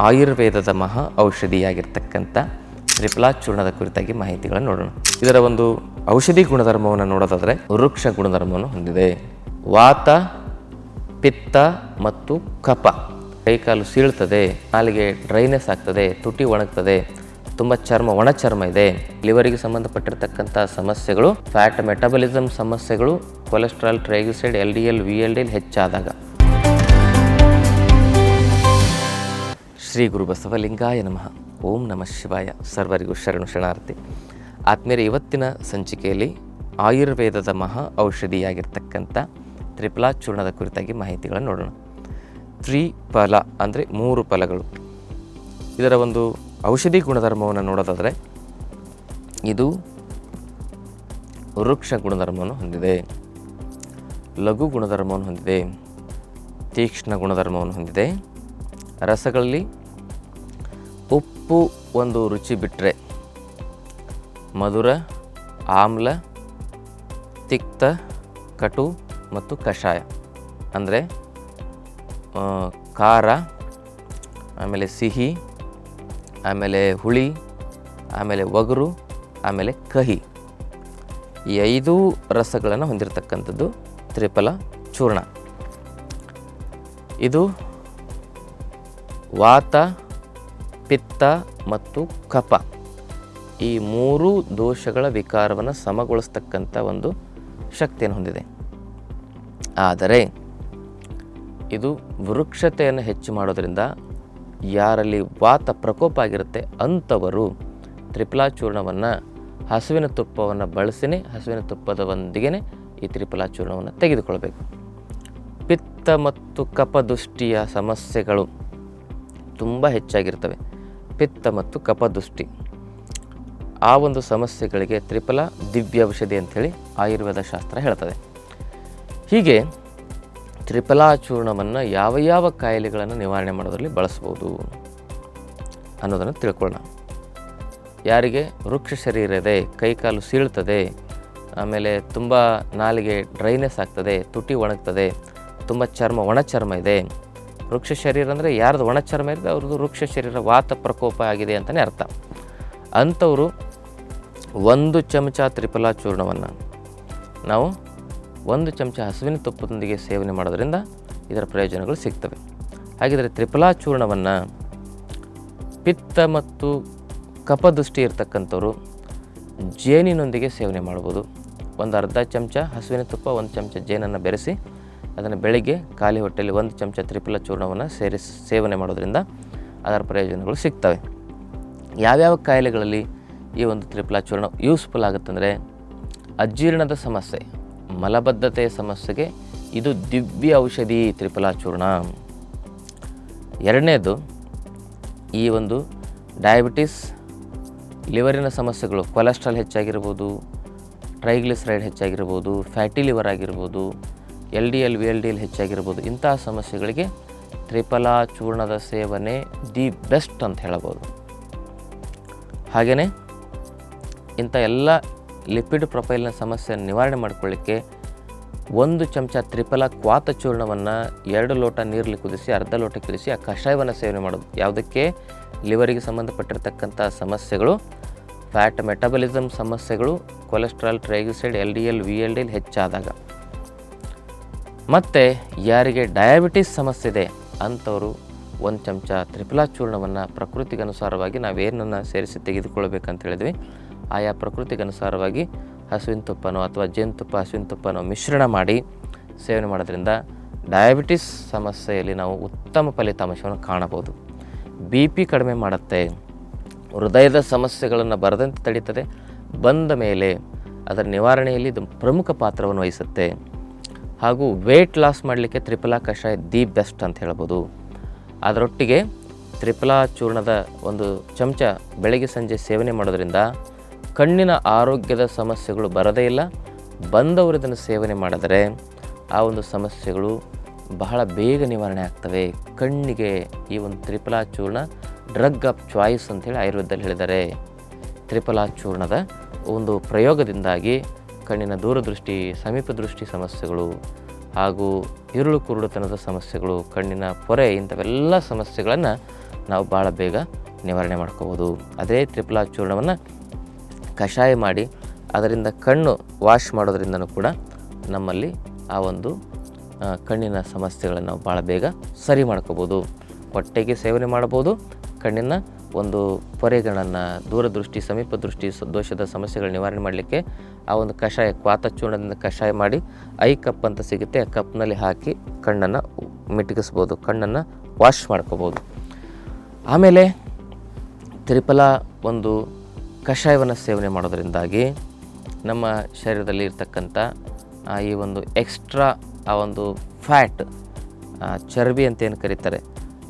ಆಯುರ್ವೇದದ ಮಹಾ ಔಷಧಿಯಾಗಿರ್ತಕ್ಕಂಥ ತ್ರಿಫಲಾ ಚೂರ್ಣದ ಕುರಿತಾಗಿ ಮಾಹಿತಿಗಳನ್ನು ನೋಡೋಣ. ಇದರ ಒಂದು ಔಷಧಿ ಗುಣಧರ್ಮವನ್ನು ನೋಡೋದಾದರೆ ವೃಕ್ಷ ಗುಣಧರ್ಮವನ್ನು ಹೊಂದಿದೆ. ವಾತ, ಪಿತ್ತ ಮತ್ತು ಕಫ. ಕೈಕಾಲು ಸೀಳ್ತದೆ, ನಾಲಿಗೆ ಡ್ರೈನೆಸ್ ಆಗ್ತದೆ, ತುಟಿ ಒಣಗ್ತದೆ, ತುಂಬ ಒಣ ಚರ್ಮ ಇದೆ, ಲಿವರಿಗೆ ಸಂಬಂಧಪಟ್ಟಿರ್ತಕ್ಕಂಥ ಸಮಸ್ಯೆಗಳು, ಫ್ಯಾಟ್ ಮೆಟಬಲಿಸಮ್ ಸಮಸ್ಯೆಗಳು, ಕೊಲೆಸ್ಟ್ರಾಲ್, ಟ್ರೈಗ್ಲಿಸರೈಡ್, LDL, VLDL ಹೆಚ್ಚಾದಾಗ. ಶ್ರೀ ಗುರು ಬಸವಲಿಂಗಾಯ ನಮಃ. ಓಂ ನಮಃ ಶಿವಾಯ. ಸರ್ವರಿಗೂ ಶರಣು ಶರಣಾರ್ಥಿ. ಆತ್ಮೀಯರೇ, ಇವತ್ತಿನ ಸಂಚಿಕೆಯಲ್ಲಿ ಆಯುರ್ವೇದದ ಮಹಾ ಔಷಧಿಯಾಗಿರ್ತಕ್ಕಂಥ ತ್ರಿಫಲಾ ಚೂರ್ಣದ ಕುರಿತಾಗಿ ಮಾಹಿತಿಗಳನ್ನು ನೋಡೋಣ. ತ್ರಿಫಲ ಅಂದರೆ 3 ಫಲಗಳು. ಇದರ ಒಂದು ಔಷಧಿ ಗುಣಧರ್ಮವನ್ನು ನೋಡೋದಾದರೆ ಇದು ವೃಕ್ಷ ಗುಣಧರ್ಮವನ್ನು ಹೊಂದಿದೆ, ಲಘು ಗುಣಧರ್ಮವನ್ನು ಹೊಂದಿದೆ, ತೀಕ್ಷ್ಣ ಗುಣಧರ್ಮವನ್ನು ಹೊಂದಿದೆ. ರಸಗಳಲ್ಲಿ ಉಪ್ಪು ಒಂದು ರುಚಿ ಬಿಟ್ಟರೆ ಮಧುರ, ಆಮ್ಲ, ತಿಕ್ತ, ಕಟು ಮತ್ತು ಕಷಾಯ ಅಂದರೆ ಖಾರ, ಆಮೇಲೆ ಸಿಹಿ, ಆಮೇಲೆ ಹುಳಿ, ಆಮೇಲೆ ಒಗರು, ಆಮೇಲೆ ಕಹಿ. ಈ 5 ರಸಗಳನ್ನು ಹೊಂದಿರತಕ್ಕಂಥದ್ದು ತ್ರಿಫಲ ಚೂರ್ಣ. ಇದು ವಾತ, ಪಿತ್ತ ಮತ್ತು ಕಫ ಈ 3 ದೋಷಗಳ ವಿಕಾರವನ್ನು ಸಮಗೊಳಿಸ್ತಕ್ಕಂಥ ಒಂದು ಶಕ್ತಿಯನ್ನು ಹೊಂದಿದೆ. ಆದರೆ ಇದು ವೃಕ್ಷತೆಯನ್ನು ಹೆಚ್ಚು ಮಾಡೋದರಿಂದ ಯಾರಲ್ಲಿ ವಾತ ಪ್ರಕೋಪ ಆಗಿರುತ್ತೆ ಅಂಥವರು ತ್ರಿಫಲಾ ಚೂರ್ಣವನ್ನು ಹಸುವಿನ ತುಪ್ಪವನ್ನು ಬಳಸಿನೇ, ಹಸುವಿನ ತುಪ್ಪದೊಂದಿಗೆ ಈ ತ್ರಿಫಲಾ ಚೂರ್ಣವನ್ನು ತೆಗೆದುಕೊಳ್ಬೇಕು. ಪಿತ್ತ ಮತ್ತು ಕಫದುಷ್ಟಿಯ ಸಮಸ್ಯೆಗಳು ತುಂಬ ಹೆಚ್ಚಾಗಿರ್ತವೆ. ಪಿತ್ತ ಮತ್ತು ಕಫದುಷ್ಟಿ ಆ ಒಂದು ಸಮಸ್ಯೆಗಳಿಗೆ ತ್ರಿಫಲ ದಿವ್ಯ ಔಷಧಿ ಅಂಥೇಳಿ ಆಯುರ್ವೇದ ಶಾಸ್ತ್ರ ಹೇಳ್ತದೆ. ಹೀಗೆ ತ್ರಿಫಲಾ ಚೂರ್ಣವನ್ನು ಯಾವ ಕಾಯಿಲೆಗಳನ್ನು ನಿವಾರಣೆ ಮಾಡೋದರಲ್ಲಿ ಬಳಸ್ಬೋದು ಅನ್ನೋದನ್ನು ತಿಳ್ಕೊಳ್ಳೋಣ. ಯಾರಿಗೆ ವೃಕ್ಷ ಶರೀರ ಇದೆ, ಕೈಕಾಲು ಸೀಳ್ತದೆ, ಆಮೇಲೆ ತುಂಬ ನಾಲಿಗೆ ಡ್ರೈನೆಸ್ ಆಗ್ತದೆ, ತುಟಿ ಒಣಗ್ತದೆ, ತುಂಬ ಒಣ ಚರ್ಮ ಇದೆ. ವೃಕ್ಷ ಶರೀರ ಅಂದರೆ ಯಾರ್ದು ಒಣ ಚರ್ಮ ಇರುತ್ತೆ ಅವ್ರದ್ದು ವೃಕ್ಷ ಶರೀರ, ವಾತ ಪ್ರಕೋಪ ಆಗಿದೆ ಅಂತಲೇ ಅರ್ಥ. ಅಂಥವರು 1 ಚಮಚ ತ್ರಿಫಲಾ ಚೂರ್ಣವನ್ನು ನಾವು 1 ಚಮಚ ಹಸುವಿನ ತುಪ್ಪದೊಂದಿಗೆ ಸೇವನೆ ಮಾಡೋದರಿಂದ ಇದರ ಪ್ರಯೋಜನಗಳು ಸಿಗ್ತವೆ. ಹಾಗಿದ್ರೆ ತ್ರಿಫಲಾ ಚೂರ್ಣವನ್ನು ಪಿತ್ತ ಮತ್ತು ಕಫದುಷ್ಟಿ ಇರ್ತಕ್ಕಂಥವ್ರು ಜೇನಿನೊಂದಿಗೆ ಸೇವನೆ ಮಾಡ್ಬೋದು. ಒಂದು ಅರ್ಧ ಚಮಚ ಹಸುವಿನ ತುಪ್ಪ, 1 ಚಮಚ ಜೇನನ್ನು ಬೆರೆಸಿ ಅದನ್ನು ಬೆಳಗ್ಗೆ ಖಾಲಿ ಹೊಟ್ಟೆಯಲ್ಲಿ 1 ಚಮಚ ತ್ರಿಫಲಾ ಚೂರ್ಣವನ್ನು ಸೇವನೆ ಮಾಡೋದರಿಂದ ಅದರ ಪ್ರಯೋಜನಗಳು ಸಿಗ್ತವೆ. ಯಾವ್ಯಾವ ಕಾಯಿಲೆಗಳಲ್ಲಿ ಈ ಒಂದು ತ್ರಿಫಲಾ ಚೂರ್ಣ ಯೂಸ್ಫುಲ್ ಆಗುತ್ತಂದರೆ ಅಜೀರ್ಣದ ಸಮಸ್ಯೆ, ಮಲಬದ್ಧತೆಯ ಸಮಸ್ಯೆಗೆ ಇದು ದಿವ್ಯ ಔಷಧಿ ತ್ರಿಫಲಾ ಚೂರ್ಣ. ಎರಡನೇದು ಈ ಒಂದು ಡಯಾಬಿಟಿಸ್, ಲಿವರಿನ ಸಮಸ್ಯೆಗಳು, ಕೊಲೆಸ್ಟ್ರಾಲ್ ಹೆಚ್ಚಾಗಿರ್ಬೋದು, ಟ್ರೈಗ್ಲಿಸರೈಡ್ ಹೆಚ್ಚಾಗಿರ್ಬೋದು, ಫ್ಯಾಟಿ ಲಿವರ್ ಆಗಿರ್ಬೋದು, LDL, VLDL ಹೆಚ್ಚಾಗಿರ್ಬೋದು. ಇಂತಹ ಸಮಸ್ಯೆಗಳಿಗೆ ತ್ರಿಫಲಾ ಚೂರ್ಣದ ಸೇವನೆ ದಿ ಬೆಸ್ಟ್ ಅಂತ ಹೇಳಬಹುದು. ಹಾಗೆಯೇ ಇಂಥ ಎಲ್ಲ ಲಿಪಿಡ್ ಪ್ರೊಫೈಲ್ನ ಸಮಸ್ಯೆಯನ್ನು ನಿವಾರಣೆ ಮಾಡಿಕೊಳ್ಳಿಕ್ಕೆ 1 ಚಮಚ ತ್ರಿಫಲಾ ಕ್ವಾತ ಚೂರ್ಣವನ್ನು 2 ಲೋಟ ನೀರಲ್ಲಿ ಕುದಿಸಿ, ಅರ್ಧ ಲೋಟ ಕುದಿಸಿ ಆ ಕಷಾಯವನ್ನು ಸೇವನೆ ಮಾಡೋದು. ಯಾವುದಕ್ಕೆ? ಲಿವರಿಗೆ ಸಂಬಂಧಪಟ್ಟಿರ್ತಕ್ಕಂಥ ಸಮಸ್ಯೆಗಳು, ಫ್ಯಾಟ್ ಮೆಟಬಲಿಸಮ್ ಸಮಸ್ಯೆಗಳು, ಕೊಲೆಸ್ಟ್ರಾಲ್, ಟ್ರೈಗ್ಲಿಸರೈಡ್, LDL, VLDL ಹೆಚ್ಚಾದಾಗ. ಮತ್ತು ಯಾರಿಗೆ ಡಯಾಬಿಟಿಸ್ ಸಮಸ್ಯೆ ಇದೆ ಅಂಥವರು 1 ಚಮಚ ತ್ರಿಫಲಾ ಚೂರ್ಣವನ್ನು ಪ್ರಕೃತಿಗನುಸಾರವಾಗಿ ನಾವೇನನ್ನು ಸೇರಿಸಿ ತೆಗೆದುಕೊಳ್ಬೇಕಂತ ಹೇಳಿದ್ವಿ, ಆಯಾ ಪ್ರಕೃತಿಗನುಸಾರವಾಗಿ ಹಸುವಿನ ತುಪ್ಪನೋ ಅಥವಾ ಜೇನುತುಪ್ಪ, ಹಸುವಿನ ತುಪ್ಪನೋ ಮಿಶ್ರಣ ಮಾಡಿ ಸೇವನೆ ಮಾಡೋದ್ರಿಂದ ಡಯಾಬಿಟಿಸ್ ಸಮಸ್ಯೆಯಲ್ಲಿ ನಾವು ಉತ್ತಮ ಫಲಿತಾಂಶವನ್ನು ಕಾಣಬಹುದು. BP ಕಡಿಮೆ ಮಾಡುತ್ತೆ, ಹೃದಯದ ಸಮಸ್ಯೆಗಳನ್ನು ಬರದಂತೆ ತಡೀತದೆ, ಬಂದ ಮೇಲೆ ಅದರ ನಿವಾರಣೆಯಲ್ಲಿ ಇದು ಪ್ರಮುಖ ಪಾತ್ರವನ್ನು ವಹಿಸುತ್ತೆ. ಹಾಗೂ ವೆಯ್ಟ್ ಲಾಸ್ ಮಾಡಲಿಕ್ಕೆ ತ್ರಿಫಲಾ ಕಷಾಯ ದಿ ಬೆಸ್ಟ್ ಅಂತ ಹೇಳ್ಬೋದು. ಅದರೊಟ್ಟಿಗೆ ತ್ರಿಫಲಾ ಚೂರ್ಣದ 1 ಚಮಚ ಬೆಳಗ್ಗೆ ಸಂಜೆ ಸೇವನೆ ಮಾಡೋದ್ರಿಂದ ಕಣ್ಣಿನ ಆರೋಗ್ಯದ ಸಮಸ್ಯೆಗಳು ಬರದೇ ಇಲ್ಲ. ಬಂದವರು ಇದನ್ನು ಸೇವನೆ ಮಾಡಿದರೆ ಆ ಒಂದು ಸಮಸ್ಯೆಗಳು ಬಹಳ ಬೇಗ ನಿವಾರಣೆ ಆಗ್ತವೆ. ಕಣ್ಣಿಗೆ ಈ ಒಂದು ತ್ರಿಫಲಾ ಚೂರ್ಣ ಡ್ರಗ್ ಆಫ್ ಚಾಯ್ಸ್ ಅಂತೇಳಿ ಆಯುರ್ವೇದದಲ್ಲಿ ಹೇಳಿದ್ದಾರೆ. ತ್ರಿಫಲಾ ಚೂರ್ಣದ ಒಂದು ಪ್ರಯೋಗದಿಂದಾಗಿ ಕಣ್ಣಿನ ದೂರದೃಷ್ಟಿ, ಸಮೀಪ ದೃಷ್ಟಿ ಸಮಸ್ಯೆಗಳು ಹಾಗೂ ಇರುಳು ಕುರುಡುತನದ ಸಮಸ್ಯೆಗಳು, ಕಣ್ಣಿನ ಪೊರೆ, ಇಂಥವೆಲ್ಲ ಸಮಸ್ಯೆಗಳನ್ನು ನಾವು ಭಾಳ ಬೇಗ ನಿವಾರಣೆ ಮಾಡ್ಕೋಬೋದು. ಅದೇ ತ್ರಿಫಲ ಚೂರ್ಣವನ್ನು ಕಷಾಯ ಮಾಡಿ ಅದರಿಂದ ಕಣ್ಣು ವಾಶ್ ಮಾಡೋದ್ರಿಂದನೂ ಕೂಡ ನಮ್ಮಲ್ಲಿ ಆ ಒಂದು ಕಣ್ಣಿನ ಸಮಸ್ಯೆಗಳನ್ನು ನಾವು ಭಾಳ ಬೇಗ ಸರಿ ಮಾಡ್ಕೋಬೋದು. ಹೊಟ್ಟೆಗೆ ಸೇವನೆ ಮಾಡ್ಬೋದು. ಕಣ್ಣಿನ ಒಂದು ಪೊರೆಗಳನ್ನು, ದೂರದೃಷ್ಟಿ, ಸಮೀಪ ದೃಷ್ಟಿ ದೋಷದ ಸಮಸ್ಯೆಗಳ ನಿವಾರಣೆ ಮಾಡಲಿಕ್ಕೆ ಆ ಒಂದು ಕಷಾಯ, ಕ್ವಾಥಚೂರ್ಣದಿಂದ ಕಷಾಯ ಮಾಡಿ ಐ ಕಪ್ ಅಂತ ಸಿಗುತ್ತೆ, ಆ ಕಪ್ನಲ್ಲಿ ಹಾಕಿ ಕಣ್ಣನ್ನು ಮಿಟುಕಿಸ್ಬೋದು, ಕಣ್ಣನ್ನು ವಾಶ್ ಮಾಡ್ಕೋಬೋದು. ಆಮೇಲೆ ತ್ರಿಫಲ ಒಂದು ಕಷಾಯವನ್ನು ಸೇವನೆ ಮಾಡೋದರಿಂದಾಗಿ ನಮ್ಮ ಶರೀರದಲ್ಲಿ ಇರ್ತಕ್ಕಂಥ ಈ ಒಂದು ಎಕ್ಸ್ಟ್ರಾ ಆ ಒಂದು ಫ್ಯಾಟ್, ಚರ್ಬಿ ಅಂತ ಏನು ಕರೀತಾರೆ,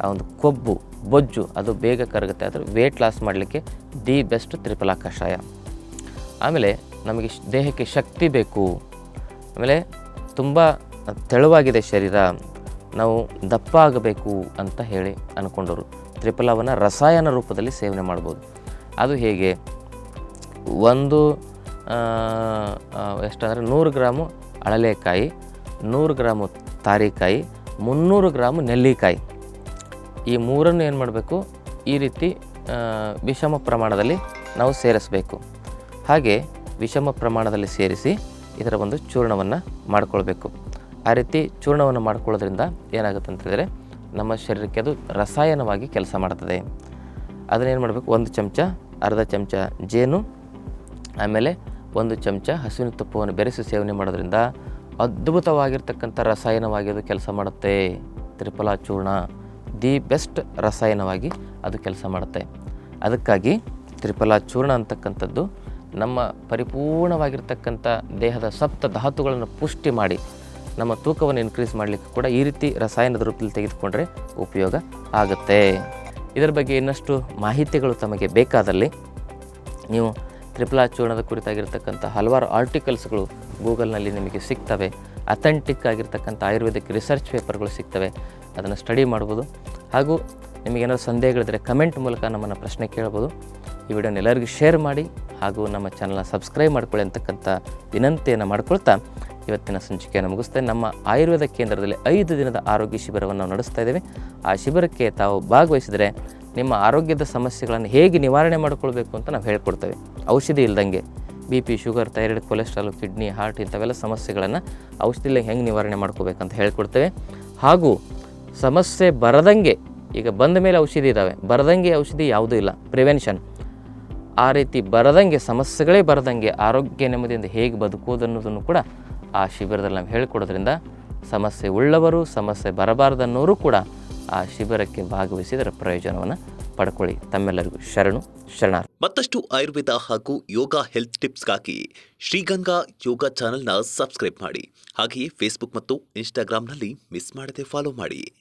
ಆ ಒಂದು ಕೊಬ್ಬು, ಬೊಜ್ಜು ಅದು ಬೇಗ ಕರಗುತ್ತೆ. ಆದರೆ ವೇಟ್ ಲಾಸ್ ಮಾಡಲಿಕ್ಕೆ ದಿ ಬೆಸ್ಟ್ ತ್ರಿಫಲ ಕಷಾಯ. ಆಮೇಲೆ ನಮಗೆ ದೇಹಕ್ಕೆ ಶಕ್ತಿ ಬೇಕು, ಆಮೇಲೆ ತುಂಬ ತೆಳುವಾಗಿದೆ ಶರೀರ, ನಾವು ದಪ್ಪ ಆಗಬೇಕು ಅಂತ ಹೇಳಿ ಅಂದ್ಕೊಂಡವರು ತ್ರಿಫಲವನ್ನು ರಸಾಯನ ರೂಪದಲ್ಲಿ ಸೇವನೆ ಮಾಡ್ಬೋದು. ಅದು ಹೇಗೆ? ಒಂದು ಎಷ್ಟಂದರೆ 100 ಗ್ರಾಮು ಅಳಲೆಕಾಯಿ, 100 ಗ್ರಾಮು ತಾರಿಕಾಯಿ, 300 ಗ್ರಾಮು ನೆಲ್ಲಿಕಾಯಿ, ಈ ಮೂರನ್ನು ಏನು ಮಾಡಬೇಕು, ಈ ರೀತಿ ವಿಷಮ ಪ್ರಮಾಣದಲ್ಲಿ ನಾವು ಸೇರಿಸಬೇಕು. ಹಾಗೆ ವಿಷಮ ಪ್ರಮಾಣದಲ್ಲಿ ಸೇರಿಸಿ ಇದರ ಒಂದು ಚೂರ್ಣವನ್ನು ಮಾಡ್ಕೊಳ್ಬೇಕು. ಆ ರೀತಿ ಚೂರ್ಣವನ್ನು ಮಾಡ್ಕೊಳ್ಳೋದ್ರಿಂದ ಏನಾಗುತ್ತೆ ಅಂತಂದರೆ ನಮ್ಮ ಶರೀರಕ್ಕೆ ಅದು ರಸಾಯನವಾಗಿ ಕೆಲಸ ಮಾಡ್ತದೆ. ಅದನ್ನೇನು ಮಾಡಬೇಕು, 1 ಚಮಚ, ಅರ್ಧ ಚಮಚ ಜೇನು, ಆಮೇಲೆ 1 ಚಮಚ ಹಸುವಿನ ತುಪ್ಪವನ್ನು ಬೆರೆಸಿ ಸೇವನೆ ಮಾಡೋದ್ರಿಂದ ಅದ್ಭುತವಾಗಿರ್ತಕ್ಕಂಥ ರಸಾಯನವಾಗಿ ಅದು ಕೆಲಸ ಮಾಡುತ್ತೆ. ತ್ರಿಫಲ ಚೂರ್ಣ ದಿ ಬೆಸ್ಟ್ ರಸಾಯನವಾಗಿ ಅದು ಕೆಲಸ ಮಾಡುತ್ತೆ. ಅದಕ್ಕಾಗಿ ತ್ರಿಫಲ ಚೂರ್ಣ ಅಂತಕ್ಕಂಥದ್ದು ನಮ್ಮ ಪರಿಪೂರ್ಣವಾಗಿರ್ತಕ್ಕಂಥ ದೇಹದ ಸಪ್ತ ಧಾತುಗಳನ್ನು ಪುಷ್ಟಿ ಮಾಡಿ ನಮ್ಮ ತೂಕವನ್ನು ಇನ್ಕ್ರೀಸ್ ಮಾಡಲಿಕ್ಕೆ ಕೂಡ ಈ ರೀತಿ ರಸಾಯನದ ರೂಪದಲ್ಲಿ ತೆಗೆದುಕೊಂಡ್ರೆ ಉಪಯೋಗ ಆಗುತ್ತೆ. ಇದರ ಬಗ್ಗೆ ಇನ್ನಷ್ಟು ಮಾಹಿತಿಗಳು ತಮಗೆ ಬೇಕಾದಲ್ಲಿ ನೀವು ತ್ರಿಫಲ ಚೂರ್ಣದ ಕುರಿತಾಗಿರ್ತಕ್ಕಂಥ ಹಲವಾರು ಆರ್ಟಿಕಲ್ಸ್ಗಳು ಗೂಗಲ್ನಲ್ಲಿ ನಿಮಗೆ ಸಿಗ್ತವೆ. ಅಥೆಂಟಿಕ್ ಆಗಿರ್ತಕ್ಕಂಥ ಆಯುರ್ವೇದಿಕ್ ರಿಸರ್ಚ್ ಪೇಪರ್ಗಳು ಸಿಗ್ತವೆ, ಅದನ್ನು ಸ್ಟಡಿ ಮಾಡ್ಬೋದು. ಹಾಗೂ ನಿಮಗೇನಾದ್ರು ಸಂದೇಹಗಳಿದ್ದರೆ ಕಮೆಂಟ್ ಮೂಲಕ ನಮ್ಮನ್ನು ಪ್ರಶ್ನೆ ಕೇಳ್ಬೋದು. ಈ ವಿಡಿಯೋನ ಎಲ್ಲರಿಗೂ ಶೇರ್ ಮಾಡಿ ಹಾಗೂ ನಮ್ಮ ಚಾನಲ್ನ ಸಬ್ಸ್ಕ್ರೈಬ್ ಮಾಡ್ಕೊಳ್ಳಿ ಅಂತಕ್ಕಂಥ ವಿನಂತಿಯನ್ನು ಮಾಡ್ಕೊಳ್ತಾ ಇವತ್ತಿನ ಸಂಚಿಕೆಯನ್ನು ಮುಗಿಸ್ತೇನೆ. ನಮ್ಮ ಆಯುರ್ವೇದ ಕೇಂದ್ರದಲ್ಲಿ 5 ದಿನದ ಆರೋಗ್ಯ ಶಿಬಿರವನ್ನು ನಾವು ನಡೆಸ್ತಾ ಇದ್ದೇವೆ. ಆ ಶಿಬಿರಕ್ಕೆ ತಾವು ಭಾಗವಹಿಸಿದರೆ ನಿಮ್ಮ ಆರೋಗ್ಯದ ಸಮಸ್ಯೆಗಳನ್ನು ಹೇಗೆ ನಿವಾರಣೆ ಮಾಡಿಕೊಳ್ಬೇಕು ಅಂತ ನಾವು ಹೇಳ್ಕೊಡ್ತೇವೆ. ಔಷಧಿ ಇಲ್ದಂಗೆ BP, sugar, thyroid, cholesterol, kidney, heart ಇಂಥವೆಲ್ಲ ಸಮಸ್ಯೆಗಳನ್ನು ಔಷಧಿಯಲ್ಲಿ ಹೆಂಗೆ ನಿವಾರಣೆ ಮಾಡ್ಕೋಬೇಕಂತ ಹೇಳ್ಕೊಡ್ತೇವೆ. ಹಾಗೂ ಸಮಸ್ಯೆ ಬರದಂಗೆ, ಈಗ ಬಂದ ಮೇಲೆ ಔಷಧಿ ಇದ್ದಾವೆ, ಬರದಂಗೆ ಔಷಧಿ ಯಾವುದೂ ಇಲ್ಲ, ಪ್ರಿವೆನ್ಷನ್. ಆ ರೀತಿ ಬರದಂಗೆ, ಸಮಸ್ಯೆಗಳೇ ಬರದಂಗೆ ಆರೋಗ್ಯ ನೆಮ್ಮದಿಯಿಂದ ಹೇಗೆ ಬದುಕುವುದು ಅನ್ನೋದನ್ನು ಕೂಡ ಆ ಶಿಬಿರದಲ್ಲಿ ನಾವು ಹೇಳಿಕೊಡೋದ್ರಿಂದ ಸಮಸ್ಯೆ ಉಳ್ಳವರು, ಸಮಸ್ಯೆ ಬರಬಾರ್ದನ್ನೋರು ಕೂಡ ಆ ಶಿಬಿರಕ್ಕೆ ಭಾಗವಹಿಸಿದರ ಪ್ರಯೋಜನವನ್ನು ಪಡ್ಕೊಳ್ಳಿ. ತಮ್ಮೆಲ್ಲರಿಗೂ ಶರಣಾರ್ಥಿ. ಮತ್ತಷ್ಟು ಆಯುರ್ವೇದ ಹಾಗೂ ಯೋಗ ಹೆಲ್ತ್ ಟಿಪ್ಸ್ಗಾಗಿ ಶ್ರೀಗಂಗಾ ಯೋಗ ಚಾನೆಲ್ನ ಸಬ್ಸ್ಕ್ರೈಬ್ ಮಾಡಿ. ಹಾಗೆಯೇ ಫೇಸ್ಬುಕ್ ಮತ್ತು ಇನ್ಸ್ಟಾಗ್ರಾಂನಲ್ಲಿ ಮಿಸ್ ಮಾಡದೆ ಫಾಲೋ ಮಾಡಿ.